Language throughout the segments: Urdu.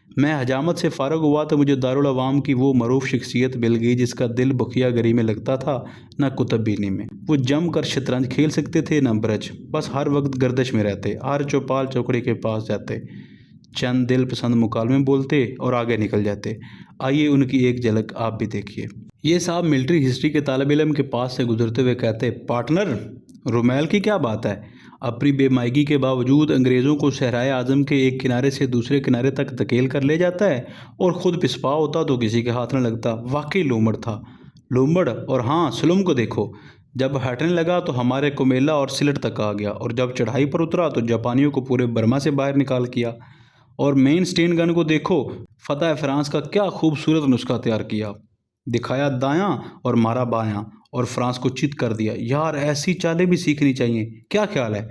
میں حجامت سے فارغ ہوا تو مجھے دارالعوام کی وہ معروف شخصیت مل گئی جس کا دل بخیا گری میں لگتا تھا نہ کتب بینی میں۔ وہ جم کر شطرنج کھیل سکتے تھے نہ برج، بس ہر وقت گردش میں رہتے، ہر چوپال چوکڑی کے پاس جاتے، چند دل پسند مکالمے بولتے اور آگے نکل جاتے۔ آئیے ان کی ایک جھلک آپ بھی دیکھیے۔ یہ صاحب ملٹری ہسٹری کے طالب علم کے پاس سے گزرتے ہوئے کہتے، پارٹنر، رومیل کی کیا بات ہے؟ اپنی بے مائگی کے باوجود انگریزوں کو صحرائے اعظم کے ایک کنارے سے دوسرے کنارے تک دھکیل کر لے جاتا ہے، اور خود پسپا ہوتا تو کسی کے ہاتھ نہ لگتا۔ واقعی لومڑ تھا، لومڑ۔ اور ہاں، سلم کو دیکھو، جب ہٹنے لگا تو ہمارے کومیلا اور سلٹ تک آ گیا، اور جب چڑھائی پر اترا تو جاپانیوں کو پورے برما سے باہر نکال کیا۔ اور مین سٹین گن کو دیکھو، فتح فرانس کا کیا خوبصورت نسخہ تیار کیا، دکھایا دایاں اور مارا بایاں، اور فرانس کو چت کر دیا۔ یار ایسی چالیں بھی سیکھنی چاہیے، کیا خیال ہے؟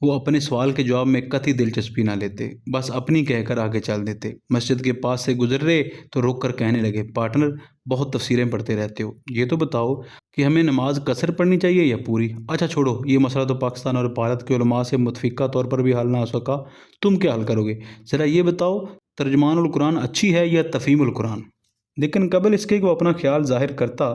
وہ اپنے سوال کے جواب میں قطعی دلچسپی نہ لیتے، بس اپنی کہہ کر آگے چل دیتے۔ مسجد کے پاس سے گزر رہے تو رک کر کہنے لگے، پارٹنر، بہت تفسیریں پڑھتے رہتے ہو، یہ تو بتاؤ کہ ہمیں نماز قصر پڑھنی چاہیے یا پوری؟ اچھا چھوڑو، یہ مسئلہ تو پاکستان اور بھارت کے علماء سے متفقہ طور پر بھی حل نہ ہو سکا، تم کیا حل کرو گے؟ ذرا یہ بتاؤ، ترجمان القرآن اچھی ہے یا تفہیم القرآن؟ لیکن قبل اس کے کہ وہ اپنا خیال ظاہر کرتا،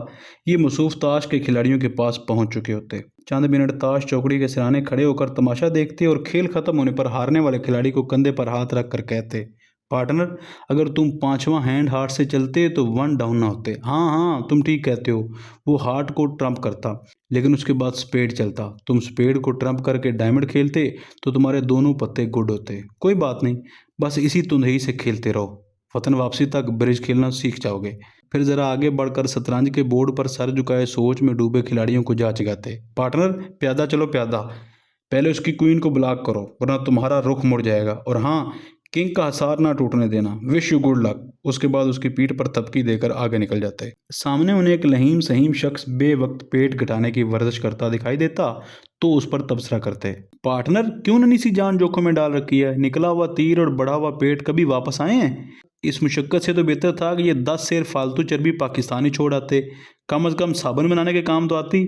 یہ مصروف تاش کے کھلاڑیوں کے پاس پہنچ چکے ہوتے۔ چند منٹ تاش چوکڑی کے سرانے کھڑے ہو کر تماشا دیکھتے اور کھیل ختم ہونے پر ہارنے والے کھلاڑی کو کندھے پر ہاتھ رکھ کر کہتے، پارٹنر، اگر تم پانچواں ہینڈ ہارٹ سے چلتے تو 1 ڈاؤن نہ ہوتے۔ ہاں ہاں، تم ٹھیک کہتے ہو، وہ ہارٹ کو ٹرمپ کرتا، لیکن اس کے بعد سپیڈ چلتا، تم سپیڈ کو ٹرمپ کر کے ڈائمنڈ کھیلتے تو تمہارے دونوں پتے گڈ ہوتے۔ کوئی بات نہیں، بس اسی تندہی سے کھیلتے رہو، وطن واپسی تک برج کھیلنا سیکھ جاؤ گے۔ پھر ذرا آگے بڑھ کر شطرنج کے بورڈ پر سر جھکائے سوچ میں ڈوبے کھلاڑیوں کو جا جگاتے، پارٹنر، پیادہ چلو پیادہ، پہلے اس کی کوئین کو بلاک کرو ورنہ تمہارا رخ مڑ جائے گا، اور ہاں، کنگ کا حصار نہ ٹوٹنے دینا، وش یو گڈ لک۔ اس کے بعد اس کی پیٹھ پر تھپکی دے کر آگے نکل جاتے۔ سامنے انہیں ایک لہیم سہیم شخص بے وقت پیٹ گھٹانے کی ورزش کرتا دکھائی دیتا تو اس پر تبصرہ کرتے، پارٹنر، کیوں ننھی سی جان جوکھم میں ڈال رکھی ہے؟ نکلا ہوا تیر اور بڑھا ہوا پیٹ کبھی واپس آئے ہیں؟ اس مشقت سے تو بہتر تھا کہ یہ 10 سیر فالتو چربی پاکستانی چھوڑ آتے، کم از کم صابن بنانے کے کام تو آتی۔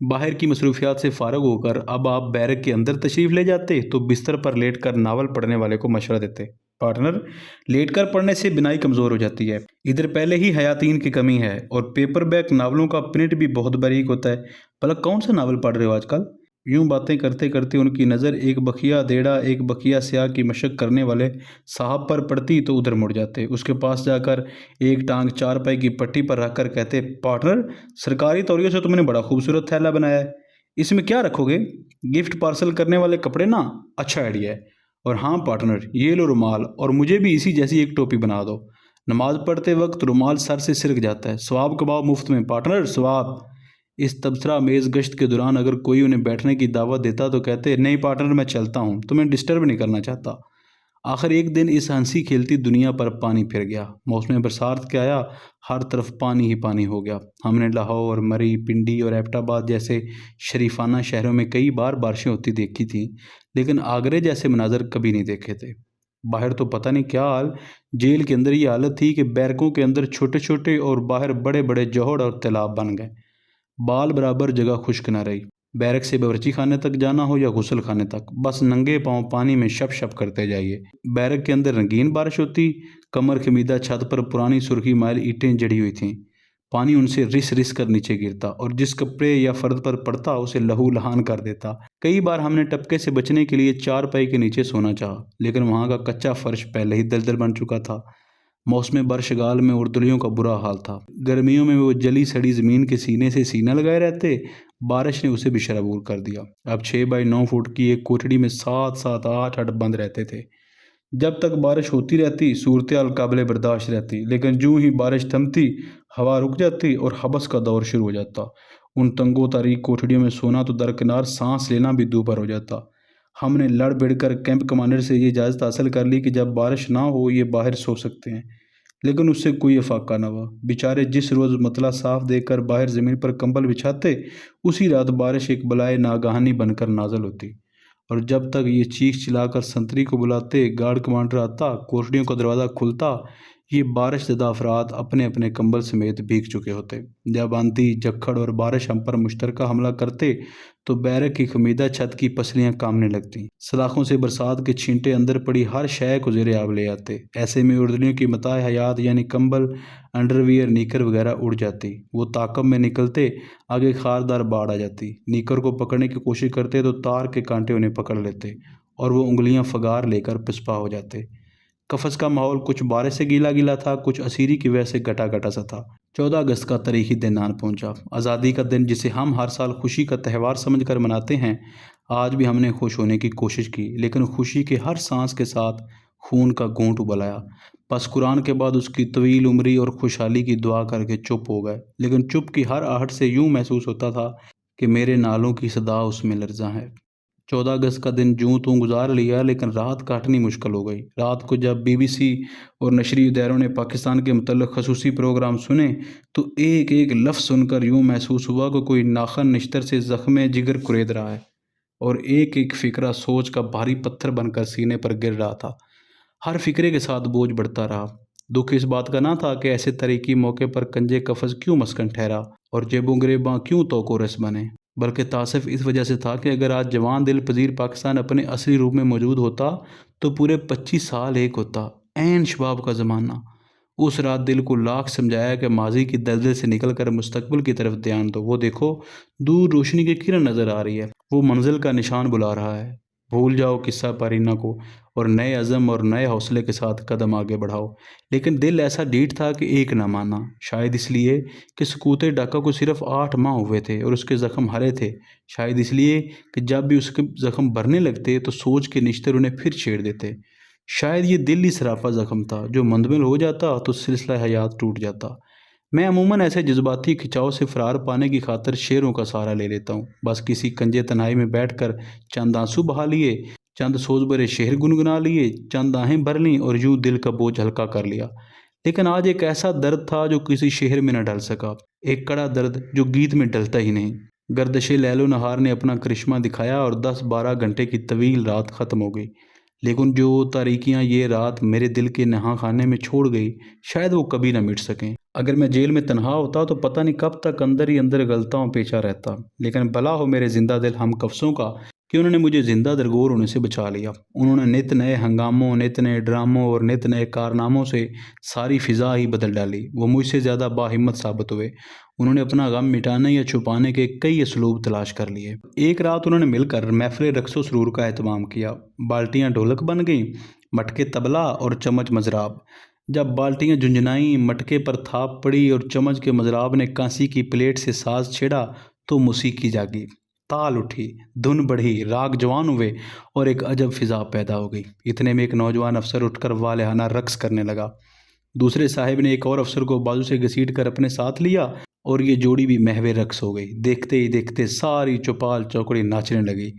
باہر کی مصروفیات سے فارغ ہو کر اب آپ بیرک کے اندر تشریف لے جاتے تو بستر پر لیٹ کر ناول پڑھنے والے کو مشورہ دیتے، پارٹنر، لیٹ کر پڑھنے سے بنائی کمزور ہو جاتی ہے، ادھر پہلے ہی حیاتین کی کمی ہے، اور پیپر بیک ناولوں کا پرنٹ بھی بہت باریک ہوتا ہے۔ بھلا کون سا ناول پڑھ رہے ہو آج کل؟ یوں باتیں کرتے کرتے ان کی نظر ایک بخیا دیڑا ایک بخیا سیاہ کی مشق کرنے والے صاحب پر پڑتی تو ادھر مڑ جاتے، اس کے پاس جا کر ایک ٹانگ چارپائی کی پٹی پر رکھ کر کہتے، پارٹنر، سرکاری تولیوں سے تم نے بڑا خوبصورت تھیلا بنایا ہے، اس میں کیا رکھو گے؟ گفٹ پارسل کرنے والے کپڑے نا؟ اچھا آئیڈیا ہے۔ اور ہاں پارٹنر، یہ لو رومال، اور مجھے بھی اسی جیسی ایک ٹوپی بنا دو، نماز پڑھتے وقت رومال سر سے سرک جاتا ہے، ثواب کماؤ مفت میں، پارٹنر، ثواب۔ اس تبصرہ میز گشت کے دوران اگر کوئی انہیں بیٹھنے کی دعوت دیتا تو کہتے، نہیں پارٹنر، میں چلتا ہوں، تمہیں ڈسٹرب نہیں کرنا چاہتا۔ آخر ایک دن اس ہنسی کھیلتی دنیا پر پانی پھر گیا، موسم برسات کے آیا، ہر طرف پانی ہی پانی ہو گیا۔ ہم نے لاہور، مری، پنڈی اور ایبٹ آباد جیسے شریفانہ شہروں میں کئی بار بارشیں ہوتی دیکھی تھیں، لیکن آگرے جیسے مناظر کبھی نہیں دیکھے تھے۔ باہر تو پتہ نہیں کیا حال، جیل کے اندر یہ حالت تھی کہ بیرکوں کے اندر چھوٹے چھوٹے اور باہر بڑے بڑے جوہڑ اور تالاب بن گئے، بال برابر جگہ خشک نہ رہی۔ بیرک سے باورچی خانے تک جانا ہو یا غسل خانے تک، بس ننگے پاؤں پانی میں شپ شپ کرتے جائیے۔ بیرک کے اندر رنگین بارش ہوتی، کمر خمیدہ چھت پر پرانی سرخی مائل اینٹیں جڑی ہوئی تھیں، پانی ان سے رس رس کر نیچے گرتا اور جس کپڑے یا فرد پر پڑتا اسے لہو لہان کر دیتا۔ کئی بار ہم نے ٹپکے سے بچنے کے لیے چارپائی کے نیچے سونا چاہا، لیکن وہاں کا کچا فرش پہلے ہی دلدل بن چکا تھا۔ موسم برشگال میں اردلیوں کا برا حال تھا، گرمیوں میں وہ جلی سڑی زمین کے سینے سے سینہ لگائے رہتے، بارش نے اسے بھی شرابور کر دیا۔ اب 6 بائی 9 فٹ کی ایک کوٹڑی میں 7 7 8 8 بند رہتے تھے۔ جب تک بارش ہوتی رہتی صورتحال قابل برداشت رہتی، لیکن جوں ہی بارش تھمتی ہوا رک جاتی اور حبس کا دور شروع ہو جاتا۔ ان تنگ و تاریک کوٹڑیوں میں سونا تو درکنار سانس لینا بھی دوبھر ہو جاتا۔ ہم نے لڑ بڑھ کر کیمپ کمانڈر سے یہ اجازت حاصل کر لی کہ جب بارش نہ ہو یہ باہر سو سکتے ہیں، لیکن اس سے کوئی افاقہ نہ ہوا۔ بیچارے جس روز مطلع صاف دیکھ کر باہر زمین پر کمبل بچھاتے، اسی رات بارش ایک بلائے ناگہانی بن کر نازل ہوتی، اور جب تک یہ چیخ چلا کر سنتری کو بلاتے، گارڈ کمانڈر آتا، کوٹڑیوں کا دروازہ کھلتا، یہ بارش زدہ افراد اپنے اپنے کمبل سمیت بھیگ چکے ہوتے۔ جب آندھی، جھکڑ اور بارش ہم پر مشترکہ حملہ کرتے تو بیرک کی خمیدہ چھت کی پسلیاں کامنے لگتیں۔ سلاخوں سے برسات کے چھینٹے اندر پڑی ہر شے کو زیر آب لے آتے۔ ایسے میں اردنیوں کی متاع حیات یعنی کمبل، انڈر ویئر، نیکر وغیرہ اڑ جاتی۔ وہ تعاقب میں نکلتے، آگے خاردار باڑ آ جاتی۔ نیکر کو پکڑنے کی کوشش کرتے تو تار کے کانٹے انہیں پکڑ لیتے اور وہ انگلیاں فگار لے کر پسپا ہو جاتے۔ قفس کا ماحول کچھ بارش سے گیلا گیلا تھا، کچھ اسیری کی وجہ سے گٹا گٹا سا تھا۔ 14 اگست کا تاریخی دن آن پہنچا۔ آزادی کا دن جسے ہم ہر سال خوشی کا تہوار سمجھ کر مناتے ہیں۔ آج بھی ہم نے خوش ہونے کی کوشش کی، لیکن خوشی کے ہر سانس کے ساتھ خون کا گھونٹ ابل آیا۔ بس قرآن کے بعد اس کی طویل عمری اور خوشحالی کی دعا کر کے چپ ہو گئے، لیکن چپ کی ہر آہٹ سے یوں محسوس ہوتا تھا کہ میرے نالوں کی صدا اس میں لرزاں ہے۔ 14 اگست کا دن جوں توں گزار لیا، لیکن رات کاٹنی مشکل ہو گئی۔ رات کو جب BBC اور نشری اداروں نے پاکستان کے متعلق خصوصی پروگرام سنے تو ایک ایک لفظ سن کر یوں محسوس ہوا کہ کوئی ناخن نشتر سے زخم جگر کرید رہا ہے اور ایک ایک فکرہ سوچ کا بھاری پتھر بن کر سینے پر گر رہا تھا۔ ہر فکرے کے ساتھ بوجھ بڑھتا رہا۔ دکھ اس بات کا نہ تھا کہ ایسے تاریخی موقع پر کنجے قفس کیوں مسکن ٹھہرا اور جیبوں گریباں کیوں توقع رس بنے، بلکہ تاسف اس وجہ سے تھا کہ اگر آج جوان دل پذیر پاکستان اپنے اصلی روپ میں موجود ہوتا تو پورے 25 سال ایک ہوتا، عین شباب کا زمانہ۔ اس رات دل کو لاکھ سمجھایا کہ ماضی کی دلدل سے نکل کر مستقبل کی طرف دھیان دو۔ وہ دیکھو، دور روشنی کی کرن نظر آ رہی ہے، وہ منزل کا نشان بلا رہا ہے۔ بھول جاؤ قصہ پارینہ کو اور نئے عزم اور نئے حوصلے کے ساتھ قدم آگے بڑھاؤ۔ لیکن دل ایسا ڈھیٹ تھا کہ ایک نہ مانا، شاید اس لیے کہ سکوت ڈاکہ کو صرف 8 ماہ ہوئے تھے اور اس کے زخم ہرے تھے، شاید اس لیے کہ جب بھی اس کے زخم بھرنے لگتے تو سوچ کے نشتر انہیں پھر چھیڑ دیتے، شاید یہ دل ہی سراپا زخم تھا، جو مندمل ہو جاتا تو سلسلہ حیات ٹوٹ جاتا۔ میں عموماً ایسے جذباتی کھچاؤ سے فرار پانے کی خاطر شعروں کا سہارا لے لیتا ہوں۔ بس کسی کنجے تنہائی میں بیٹھ کر چند آنسو بہا لیے، چند سوز بھرے شعر گنگنا لیے، چند آہیں بھر لیں اور یوں دل کا بوجھ ہلکا کر لیا۔ لیکن آج ایک ایسا درد تھا جو کسی شعر میں نہ ڈھل سکا، ایک کڑا درد جو گیت میں ڈلتا ہی نہیں۔ گردش لیل و نہار نے اپنا کرشمہ دکھایا اور 10-12 گھنٹے کی طویل رات ختم ہو گئی، لیکن جو تاریکیاں یہ رات میرے دل کے نہاں خانے میں چھوڑ گئی، شاید وہ کبھی نہ مٹ سکیں۔ اگر میں جیل میں تنہا ہوتا تو پتہ نہیں کب تک اندر ہی اندر غلطہ ہوں پیچھا رہتا، لیکن بھلا ہو میرے زندہ دل ہم کفسوں کا کہ انہوں نے مجھے زندہ درگور ہونے سے بچا لیا۔ انہوں نے نت نئے ہنگاموں، نت نئے ڈراموں اور نت نئے کارناموں سے ساری فضا ہی بدل ڈالی۔ وہ مجھ سے زیادہ باہمت ثابت ہوئے۔ انہوں نے اپنا غم مٹانے یا چھپانے کے کئی اسلوب تلاش کر لیے۔ ایک رات انہوں نے مل کر محفل رقص و سرور کا اہتمام کیا۔ بالٹیاں ڈھولک بن گئیں، مٹکے طبلہ اور چمچ مضراب۔ جب بالٹیاں جھنجھنائیں، مٹکے پر تھاپ پڑی اور چمچ کے مضراب نے کانسی کی پلیٹ سے ساز چھیڑا تو موسیقی جاگی، تال اٹھی، دھن بڑھی، راگ جوان ہوئے اور ایک عجب فضا پیدا ہو گئی۔ اتنے میں ایک نوجوان افسر اٹھ کر والہانہ رقص کرنے لگا۔ دوسرے صاحب نے ایک اور افسر کو بازو سے گھسیٹ کر اپنے ساتھ لیا اور یہ جوڑی بھی محو رقص ہو گئی۔ دیکھتے ہی دیکھتے ساری چوپال چوکڑی ناچنے لگی۔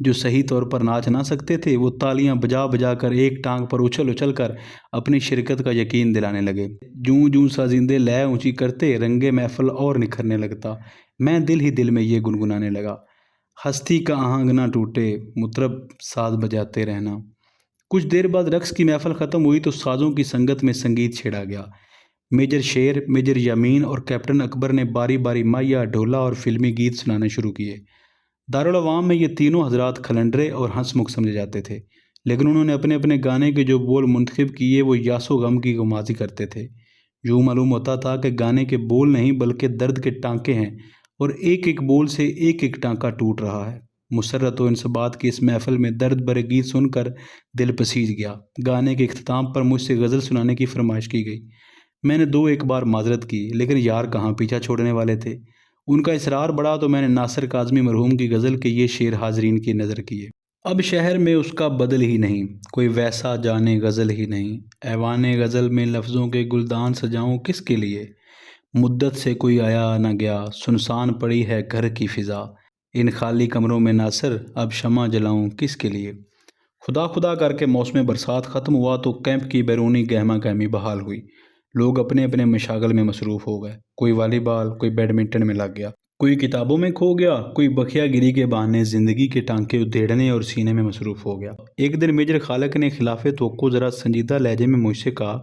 جو صحیح طور پر ناچ نہ سکتے تھے وہ تالیاں بجا بجا کر ایک ٹانگ پر اچھل اچھل کر اپنی شرکت کا یقین دلانے لگے۔ جوں جوں سازندے لے اونچی کرتے، رنگے محفل اور نکھرنے لگتا۔ میں دل ہی دل میں یہ گنگنانے لگا، ہستی کا آہنگ نہ ٹوٹے، مطرب ساز بجاتے رہنا۔ کچھ دیر بعد رقص کی محفل ختم ہوئی تو سازوں کی سنگت میں سنگیت چھیڑا گیا۔ میجر شیر، میجر یامین اور کیپٹن اکبر نے باری باری مائیا، ڈھولا اور فلمی گیت سنانے شروع کیے۔ دارالعوام میں یہ تینوں حضرات کھلنڈرے اور ہنس مکھ سمجھے جاتے تھے، لیکن انہوں نے اپنے اپنے گانے کے جو بول منتخب کیے وہ یاس و غم کی غمازی کرتے تھے۔ یوں معلوم ہوتا تھا کہ گانے کے بول نہیں بلکہ درد کے ٹانکے ہیں اور ایک ایک بول سے ایک ایک ٹانکا ٹوٹ رہا ہے۔ مسرت و انصبات کی اس محفل میں درد بھرے گیت سن کر دل پسیج گیا۔ گانے کے اختتام پر مجھ سے غزل سنانے کی فرمائش کی گئی۔ میں نے 2-1 بار معذرت کی، لیکن یار کہاں پیچھا چھوڑنے والے تھے۔ ان کا اصرار بڑھا تو میں نے ناصر کاظمی مرحوم کی غزل کے یہ شعر حاضرین کی نظر کیے۔ اب شہر میں اس کا بدل ہی نہیں، کوئی ویسا جانے غزل ہی نہیں۔ ایوان غزل میں لفظوں کے گلدان سجاؤں کس کے لیے؟ مدت سے کوئی آیا نہ گیا، سنسان پڑی ہے گھر کی فضا۔ ان خالی کمروں میں ناصر اب شمع جلاؤں کس کے لیے؟ خدا خدا کر کے موسم برسات ختم ہوا تو کیمپ کی بیرونی گہما گہمی بحال ہوئی۔ لوگ اپنے اپنے مشاغل میں مصروف ہو گئے۔ کوئی والی بال، کوئی بیڈمنٹن میں لگ گیا، کوئی کتابوں میں کھو گیا، کوئی بخیا گیری کے بہانے زندگی کے ٹانکے ادھیڑنے اور سینے میں مصروف ہو گیا۔ ایک دن میجر خالق نے خلاف توقع ذرا سنجیدہ لہجے میں مجھ سے کہا،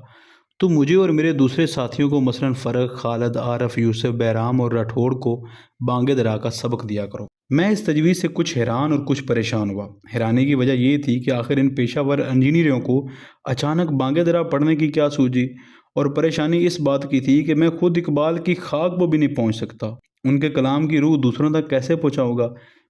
تو مجھے اور میرے دوسرے ساتھیوں کو مثلاً فرق، خالد، عارف، یوسف، بہرام اور راٹھوڑ کو بانگ درا کا سبق دیا کرو۔ میں اس تجویز سے کچھ حیران اور کچھ پریشان ہوا۔ حیرانی کی وجہ یہ تھی کہ آخر ان پیشہ ور انجینئروں کو اچانک بانگ درا پڑھنے کی کیا سوجی، اور پریشانی اس بات کی تھی کہ میں خود اقبال کی خاک پر بھی نہیں پہنچ سکتا، ان کے کلام کی روح دوسروں تک کیسے پہنچاؤں گا۔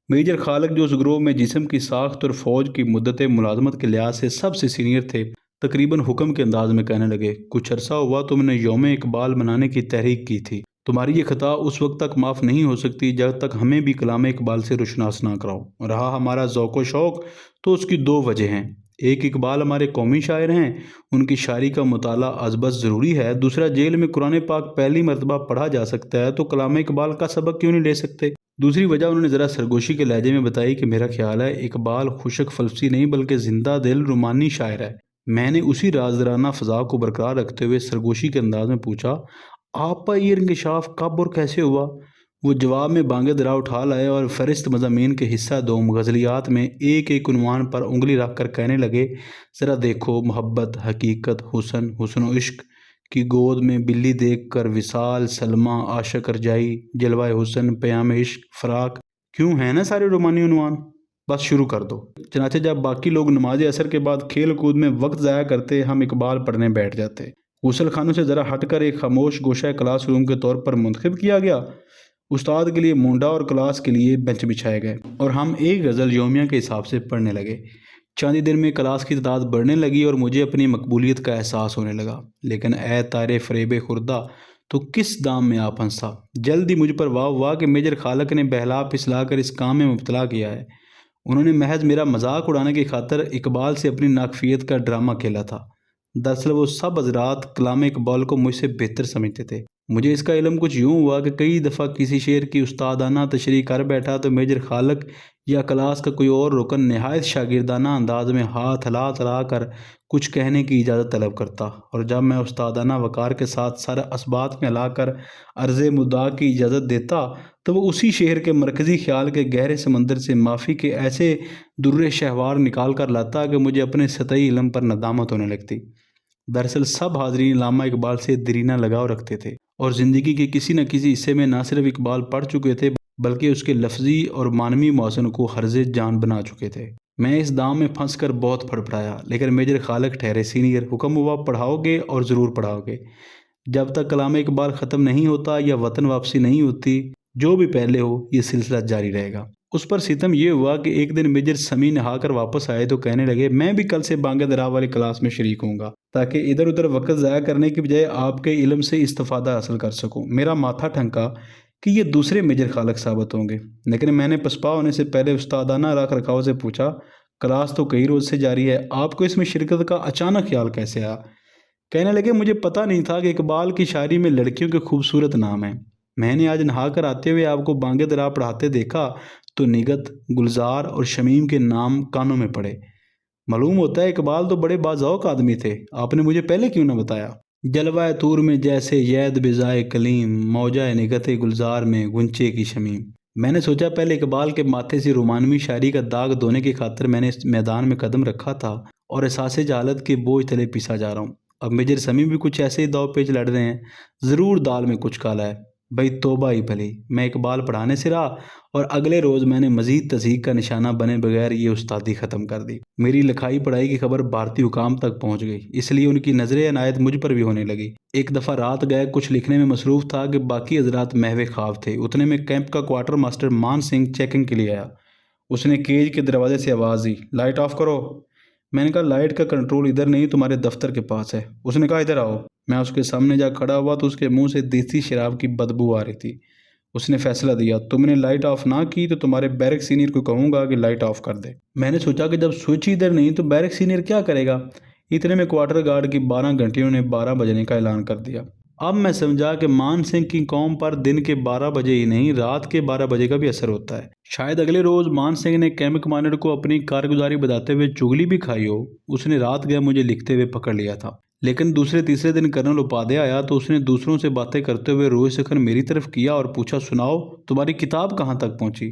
میجر خالق جو اس گروہ میں جسم کی ساخت اور فوج کی مدت ملازمت کے لحاظ سے سب سے سینئر تھے، تقریباً حکم کے انداز میں کہنے لگے، کچھ عرصہ ہوا تم نے یوم اقبال منانے کی تحریک کی تھی، تمہاری یہ خطا اس وقت تک معاف نہیں ہو سکتی جب تک ہمیں بھی کلام اقبال سے روشناس نہ کراؤ۔ رہا ہمارا ذوق و شوق تو اس کی دو وجہ ہیں، ایک اقبال ہمارے قومی شاعر ہیں، ان کی شاعری کا مطالعہ ازبز ضروری ہے، دوسرا جیل میں قرآن پاک پہلی مرتبہ پڑھا جا سکتا ہے تو کلام اقبال کا سبق کیوں نہیں لے سکتے۔ دوسری وجہ انہوں نے ذرا سرگوشی کے لہجے میں بتائی کہ میرا خیال ہے اقبال خشک فلسفی نہیں بلکہ زندہ دل رومانی شاعر ہے۔ میں نے اسی رازدارانہ فضا کو برقرار رکھتے ہوئے سرگوشی کے انداز میں پوچھا، آپ پر یہ انکشاف کب اور کیسے ہوا؟ وہ جواب میں بانگ درا اٹھا لائے اور فہرست مضامین کے حصہ دوم غزلیات میں ایک ایک عنوان پر انگلی رکھ کر کہنے لگے، ذرا دیکھو، محبت، حقیقت، حسن، حسن و عشق کی گود میں بلی دیکھ کر، وصال، سلمیٰ، عاشق ارجائی، جلوہ حسن، پیام عشق، فراق، کیوں ہیں نا سارے رومانی عنوان؟ بس شروع کر دو۔ چنانچہ جب باقی لوگ نماز عصر کے بعد کھیل کود میں وقت ضائع کرتے، ہم اقبال پڑھنے بیٹھ جاتے۔ غسل خانوں سے ذرا ہٹ کر ایک خاموش گوشہ کلاس روم کے طور پر منتخب کیا گیا، استاد کے لیے مونڈا اور کلاس کے لیے بینچ بچھائے گئے، اور ہم ایک غزل یومیہ کے حساب سے پڑھنے لگے۔ چاندی دن میں کلاس کی تعداد بڑھنے لگی اور مجھے اپنی مقبولیت کا احساس ہونے لگا، لیکن اے تارے فریب خوردہ، تو کس دام میں آ پھنسا۔ جلد ہی مجھ پر واہ ہوا کہ میجر خالق نے بہلا پھسلا کر اس کام میں مبتلا کیا ہے۔ انہوں نے محض میرا مذاق اڑانے کی خاطر اقبال سے اپنی ناکفیت کا ڈرامہ کھیلا تھا۔ دراصل وہ سب حضرات کلام اقبال کو مجھ سے بہتر سمجھتے تھے۔ مجھے اس کا علم کچھ یوں ہوا کہ کئی دفعہ کسی شعر کی استادانہ تشریح کر بیٹھا تو میجر خالق یا کلاس کا کوئی اور رکن نہایت شاگردانہ انداز میں ہاتھ ہلا کر کچھ کہنے کی اجازت طلب کرتا، اور جب میں استادانہ وقار کے ساتھ سر اسبات میں ہلا کر عرض مدعا کی اجازت دیتا تو وہ اسی شعر کے مرکزی خیال کے گہرے سمندر سے معافی کے ایسے در شہوار نکال کر لاتا کہ مجھے اپنے سطحی علم پر ندامت ہونے لگتی۔ دراصل سب حاضرین علامہ اقبال سے دیرینہ لگاؤ رکھتے تھے اور زندگی کے کسی نہ کسی حصے میں نہ صرف اقبال پڑھ چکے تھے بلکہ اس کے لفظی اور معنوی موازن کو حرز جان بنا چکے تھے۔ میں اس دام میں پھنس کر بہت پھڑپڑایا، لیکن میجر خالق ٹھہرے سینئر، حکم ہوا پڑھاؤ گے اور ضرور پڑھاؤ گے۔ جب تک کلام اقبال ختم نہیں ہوتا یا وطن واپسی نہیں ہوتی، جو بھی پہلے ہو، یہ سلسلہ جاری رہے گا۔ اس پر ستم یہ ہوا کہ ایک دن میجر سمیع نہا کر واپس آئے تو کہنے لگے، میں بھی کل سے بانگ درا والی کلاس میں شریک ہوں گا تاکہ ادھر ادھر وقت ضائع کرنے کی بجائے آپ کے علم سے استفادہ حاصل کر سکوں۔ میرا ماتھا ٹھنکا کہ یہ دوسرے میجر خالق ثابت ہوں گے، لیکن میں نے پسپا ہونے سے پہلے استادانہ رکھ رکھاؤ سے پوچھا، کلاس تو کئی روز سے جاری ہے، آپ کو اس میں شرکت کا اچانک خیال کیسے آیا؟ کہنے لگے، مجھے پتہ نہیں تھا کہ اقبال کی شاعری میں لڑکیوں کے خوبصورت نام ہیں۔ میں نے آج نہا کر آتے ہوئے آپ کو بانگ درا پڑھاتے دیکھا تو نگت، گلزار اور شمیم کے نام کانوں میں پڑے۔ معلوم ہوتا ہے اقبال تو بڑے باذوق آدمی تھے، آپ نے مجھے پہلے کیوں نہ بتایا؟ جلوہ طور میں جیسے ید بزائے کلیم، موجہ نگت گلزار میں گنچے کی شمیم۔ میں نے سوچا پہلے اقبال کے ماتھے سے رومانوی شاعری کا داغ دھونے کی خاطر میں نے اس میدان میں قدم رکھا تھا اور احساس جہالت کے بوجھ تلے پیسا جا رہا ہوں۔ اب میجر سمیع بھی کچھ ایسے ہی داؤ پیچ لڑ رہے ہیں، ضرور دال میں کچھ کالا ہے۔ بھئی توبہ ہی بھلی، میں اقبال پڑھانے سے رہا اور اگلے روز میں نے مزید تصحیح کا نشانہ بنے بغیر یہ استادی ختم کر دی۔ میری لکھائی پڑھائی کی خبر بھارتی حکام تک پہنچ گئی، اس لیے ان کی نظر عنایت مجھ پر بھی ہونے لگی۔ ایک دفعہ رات گئے کچھ لکھنے میں مصروف تھا کہ باقی حضرات محو خواب تھے۔ اتنے میں کیمپ کا کوارٹر ماسٹر مان سنگھ چیکنگ کے لیے آیا۔ اس نے کیج کے دروازے سے آواز دی، لائٹ آف کرو۔ میں نے کہا، لائٹ کا کنٹرول ادھر نہیں، تمہارے دفتر کے پاس ہے۔ اس نے کہا، ادھر آؤ۔ میں اس کے سامنے جا کھڑا ہوا تو اس کے منہ سے دیسی شراب کی بدبو آ رہی تھی۔ اس نے فیصلہ دیا، تم نے لائٹ آف نہ کی تو تمہارے بیرک سینئر کو کہوں گا کہ لائٹ آف کر دے۔ میں نے سوچا کہ جب سوئچ ادھر نہیں تو بیرک سینئر کیا کرے گا؟ اتنے میں کوارٹر گارڈ کی 12 گھنٹیوں نے 12 بجنے کا اعلان کر دیا۔ اب میں سمجھا کہ مان سنگھ کی قوم پر دن کے 12 بجے ہی نہیں، رات کے 12 بجے کا بھی اثر ہوتا ہے۔ شاید اگلے روز مان سنگھ نے کیمپ کمانڈر کو اپنی کارگزاری بتاتے ہوئے چغلی بھی کھائی ہو۔ اس نے رات گئے مجھے لکھتے ہوئے پکڑ لیا تھا، لیکن دوسرے تیسرے دن کرنل اپادھیائے آیا تو اس نے دوسروں سے باتیں کرتے ہوئے روئے سکھن میری طرف کیا اور پوچھا، سناؤ تمہاری کتاب کہاں تک پہنچی؟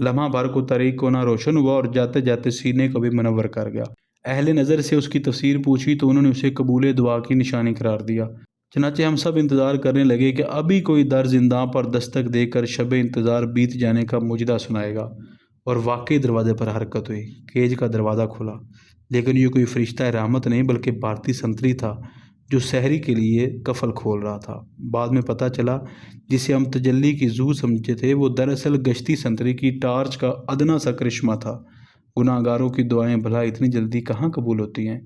لمحہ بھر کو طریق کو نہ روشن ہوا اور جاتے جاتے سینے کو بھی منور کر گیا۔ اہل نظر سے اس کی تفسیر پوچھی تو انہوں نے اسے قبول دعا کی نشانی قرار دیا۔ چنانچہ ہم سب انتظار کرنے لگے کہ ابھی کوئی در زنداں پر دستک دے کر شب انتظار بیت جانے کا مجدہ سنائے گا، اور واقعی دروازے پر حرکت ہوئی۔ کیج کا دروازہ کھلا، لیکن یہ کوئی فرشتہ رحمت نہیں بلکہ بھارتی سنتری تھا جو سحری کے لیے قفل کھول رہا تھا۔ بعد میں پتہ چلا جسے ہم تجلی کی زو سمجھتے تھے وہ دراصل گشتی سنتری کی ٹارچ کا ادنا سا کرشمہ تھا۔ گناہ گاروں کی دعائیں بھلا اتنی جلدی کہاں قبول ہوتی ہیں؟